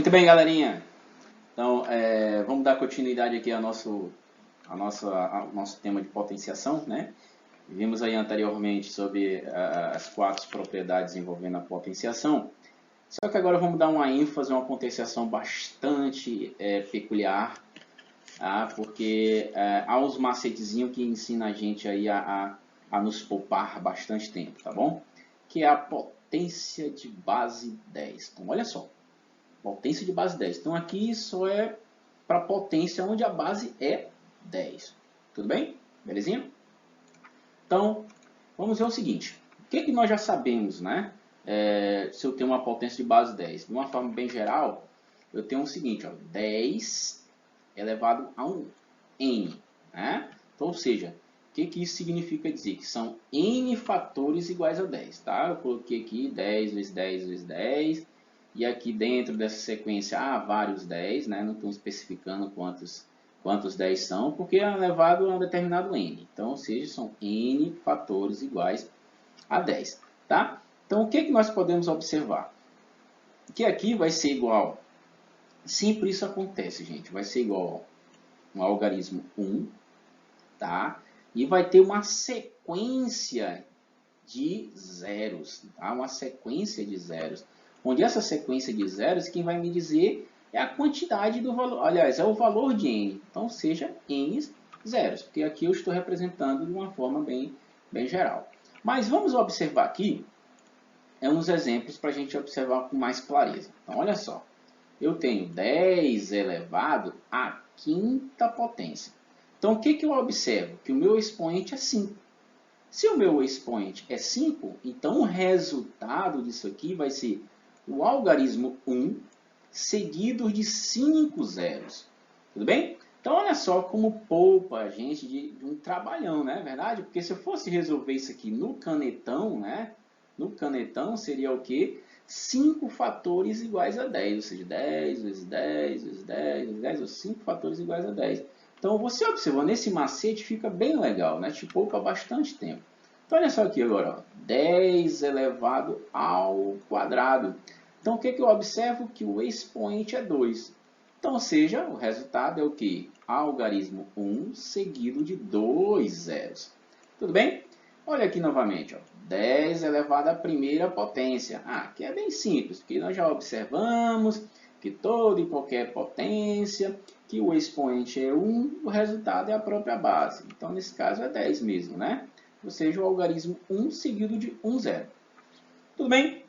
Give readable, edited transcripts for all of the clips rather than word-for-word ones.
Muito bem, galerinha. Então, vamos dar continuidade aqui ao nosso tema de potenciação, né? Vimos aí anteriormente sobre as 4 propriedades envolvendo a potenciação. Só que agora vamos dar uma ênfase, uma potenciação bastante peculiar, tá? Porque há uns macetezinhos que ensinam a gente aí a nos poupar bastante tempo, tá bom? Que é a potência de base 10. Então, olha só. Potência de base 10. Então, aqui só é para potência onde a base é 10. Tudo bem? Belezinha? Então, vamos ver o seguinte. O que nós já sabemos, né? Se eu tenho uma potência de base 10. De uma forma bem geral, eu tenho o seguinte, ó, 10 elevado a um n. Né? Então, ou seja, o que isso significa dizer? Que são n fatores iguais a 10. Tá? Eu coloquei aqui 10 vezes 10 vezes 10. E aqui dentro dessa sequência há vários 10, né? Não estou especificando quantos 10 são, porque é elevado a um determinado n. Então, ou seja, são n fatores iguais a 10. Tá? Então, o que nós podemos observar? Que aqui vai ser igual, sempre isso acontece, gente, vai ser igual a um algarismo 1, tá? E vai ter uma sequência de zeros, tá? Uma sequência de zeros. Onde essa sequência de zeros, quem vai me dizer é a quantidade do valor, aliás, é o valor de n. Então, seja n zeros, porque aqui eu estou representando de uma forma bem geral. Mas vamos observar aqui uns exemplos para a gente observar com mais clareza. Então, olha só. Eu tenho 10 elevado à quinta potência. Então, o que eu observo? Que o meu expoente é 5. Se o meu expoente é 5, então o resultado disso aqui vai ser o algarismo 1 seguido de 5 zeros. Tudo bem? Então, olha só como poupa a gente de um trabalhão, não é verdade? Porque se eu fosse resolver isso aqui no canetão, né? No canetão seria o quê? 5 fatores iguais a 10, ou seja, 10 vezes 10 vezes 10 vezes 10, ou 5 fatores iguais a 10. Então, você observou, nesse macete fica bem legal, né? Te poupa bastante tempo. Então, olha só aqui agora, ó, 10 elevado ao quadrado. Então, o que eu observo? Que o expoente é 2. Então, ou seja, o resultado é o quê? Algarismo 1 seguido de 2 zeros. Tudo bem? Olha aqui novamente, ó, 10 elevado à primeira potência. Aqui é bem simples, porque nós já observamos que toda e qualquer potência, que o expoente é 1, o resultado é a própria base. Então, nesse caso, é 10 mesmo, né? Ou seja, o algarismo 1 seguido de 1 zero. Tudo bem?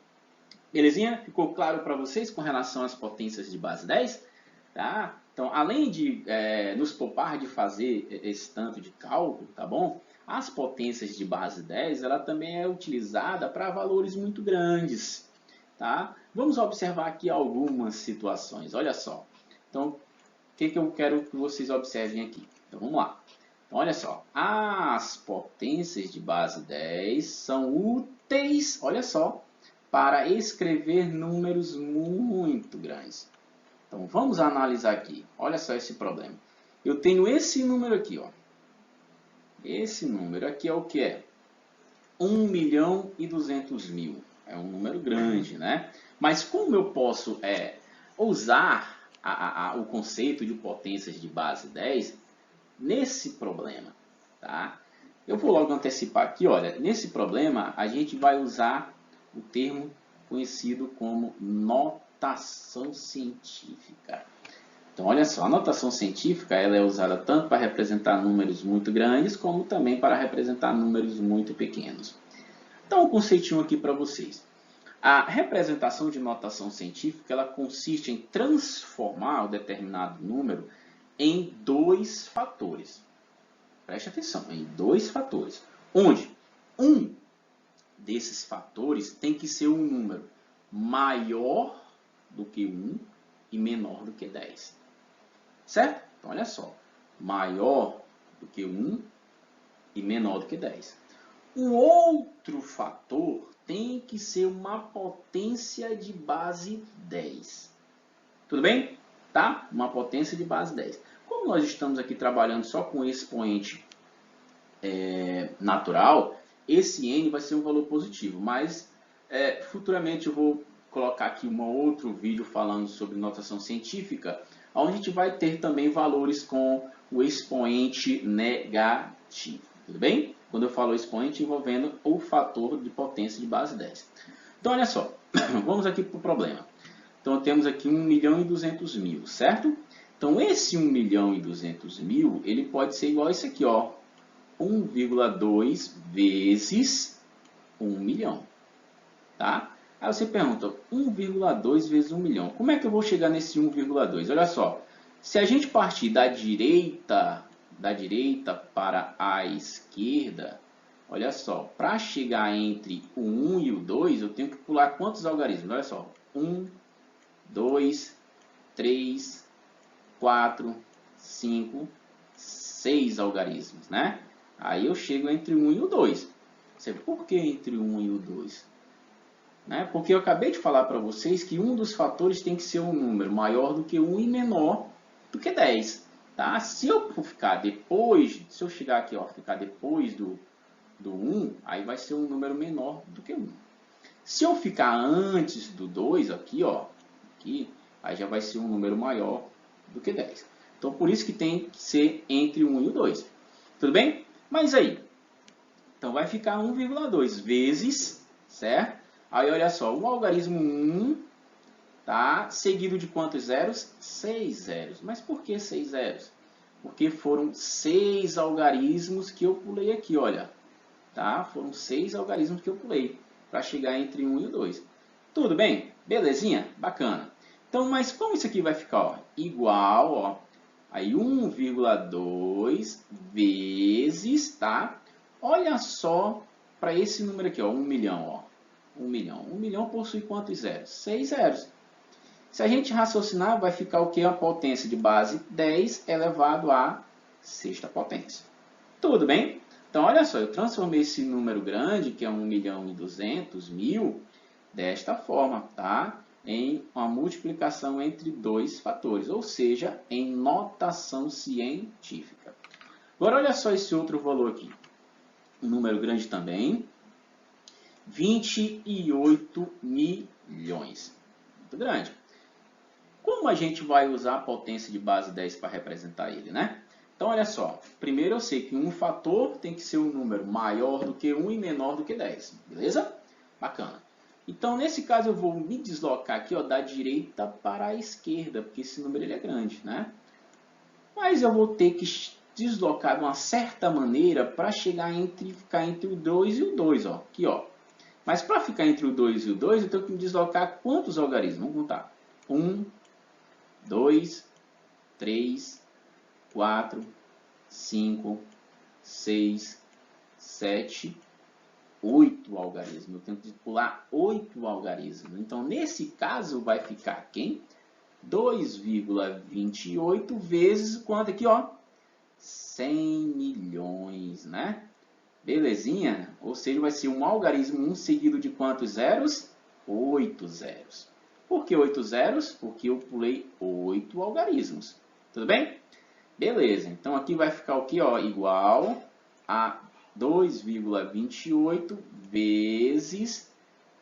Belezinha? Ficou claro para vocês com relação às potências de base 10? Tá? Então, além de nos poupar de fazer esse tanto de cálculo, tá bom? As potências de base 10, ela também é utilizada para valores muito grandes, tá? Vamos observar aqui algumas situações, olha só. Então, o que eu quero que vocês observem aqui? Então, vamos lá. Então, olha só, as potências de base 10 são úteis, olha só, para escrever números muito grandes. Então, vamos analisar aqui. Olha só esse problema. Eu tenho esse número aqui, ó. Esse número aqui é o que é? 1.200.000. É um número grande, né? Mas como eu posso usar o conceito de potências de base 10 nesse problema, tá? Eu vou logo antecipar aqui, olha. Nesse problema, a gente vai usar o termo conhecido como notação científica. Então, olha só, a notação científica ela é usada tanto para representar números muito grandes, como também para representar números muito pequenos. Então, um conceitinho aqui para vocês. A representação de notação científica ela consiste em transformar o determinado número em 2 fatores. Preste atenção, em 2 fatores. Onde um desses fatores tem que ser um número maior do que 1 e menor do que 10. Certo? Então, olha só. Maior do que 1 e menor do que 10. Um outro fator tem que ser uma potência de base 10. Tudo bem? Tá? Uma potência de base 10. Como nós estamos aqui trabalhando só com expoente natural, esse n vai ser um valor positivo, mas futuramente eu vou colocar aqui um outro vídeo falando sobre notação científica, onde a gente vai ter também valores com o expoente negativo, tudo bem? Quando eu falo expoente, envolvendo o fator de potência de base 10. Então, olha só, vamos aqui para o problema. Então, temos aqui 1.200.000, certo? Então, esse 1.200.000, ele pode ser igual a isso aqui, ó, 1,2 vezes 1 milhão, tá? Aí você pergunta, 1,2 vezes 1 milhão. Como é que eu vou chegar nesse 1,2? Olha só, se a gente partir da direita para a esquerda, olha só, para chegar entre o 1 e o 2, eu tenho que pular quantos algarismos? Olha só, 1, 2, 3, 4, 5, 6 algarismos, né? Aí eu chego entre o 1 e o 2. Por que entre o 1 e o 2? Né? Porque eu acabei de falar para vocês que um dos fatores tem que ser um número maior do que 1 e menor do que 10. Tá? Se eu ficar depois, se eu chegar aqui, ó, ficar depois do 1, aí vai ser um número menor do que 1. Se eu ficar antes do 2, aqui, ó, aqui, aí já vai ser um número maior do que 10. Então, por isso que tem que ser entre o 1 e o 2. Tudo bem? Mas aí, então vai ficar 1,2 vezes, certo? Aí, olha só, o algarismo 1, tá? Seguido de quantos zeros? 6 zeros. Mas por que 6 zeros? Porque foram 6 algarismos que eu pulei aqui, olha. Tá? Foram 6 algarismos que eu pulei para chegar entre 1 e o 2. Tudo bem? Belezinha? Bacana. Então, mas como isso aqui vai ficar? Ó? Igual, ó, aí 1,2 vezes, tá? Olha só para esse número aqui, ó, 1 milhão, ó. 1 milhão. 1 milhão possui quantos zeros? 6 zeros. Se a gente raciocinar, vai ficar o que? A potência de base 10 elevado à sexta potência. Tudo bem? Então, olha só, eu transformei esse número grande, que é 1.200.000, desta forma, tá? Em uma multiplicação entre dois fatores, ou seja, em notação científica. Agora, olha só esse outro valor aqui. Um número grande também, 28 milhões. Muito grande. Como a gente vai usar a potência de base 10 para representar ele, né? Então, olha só. Primeiro, eu sei que um fator tem que ser um número maior do que 1 e menor do que 10. Beleza? Bacana. Então, nesse caso, eu vou me deslocar aqui, ó, da direita para a esquerda, porque esse número ele é grande, né? Mas eu vou ter que deslocar de uma certa maneira para ficar entre o 2 e o 2, ó. Aqui, ó. Mas para ficar entre o 2 e o 2, eu tenho que me deslocar quantos algarismos? Vamos contar. 1, 2, 3, 4, 5, 6, 7, 8 algarismos. Eu tenho que pular 8 algarismos. Então, nesse caso, vai ficar quem? 2,28 vezes quanto aqui, ó? 100 milhões, né? Belezinha? Ou seja, vai ser um algarismo 1 seguido de quantos zeros? 8 zeros. Por que 8 zeros? Porque eu pulei 8 algarismos. Tudo bem? Beleza. Então, aqui vai ficar o que? Ó, igual a 2,28 vezes...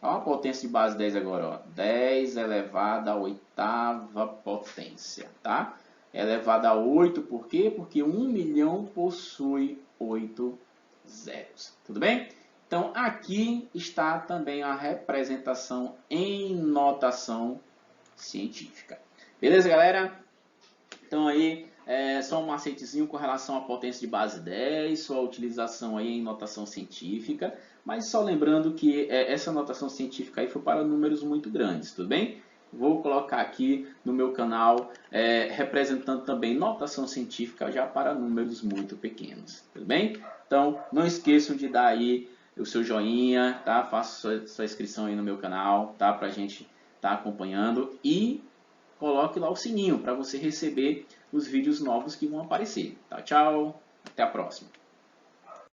Ó, a potência de base 10 agora, ó. 10 elevado à oitava potência, tá? Elevado a 8, por quê? Porque 1 milhão possui 8 zeros. Tudo bem? Então, aqui está também a representação em notação científica. Beleza, galera? Então, aí, só um macetezinho com relação à potência de base 10, sua utilização aí em notação científica, mas só lembrando que essa notação científica aí foi para números muito grandes, tudo bem? Vou colocar aqui no meu canal, representando também notação científica já para números muito pequenos, tudo bem? Então, não esqueçam de dar aí o seu joinha, tá? Faça sua inscrição aí no meu canal, tá? Pra gente estar acompanhando e coloque lá o sininho para você receber os vídeos novos que vão aparecer, tá? Tchau, até a próxima.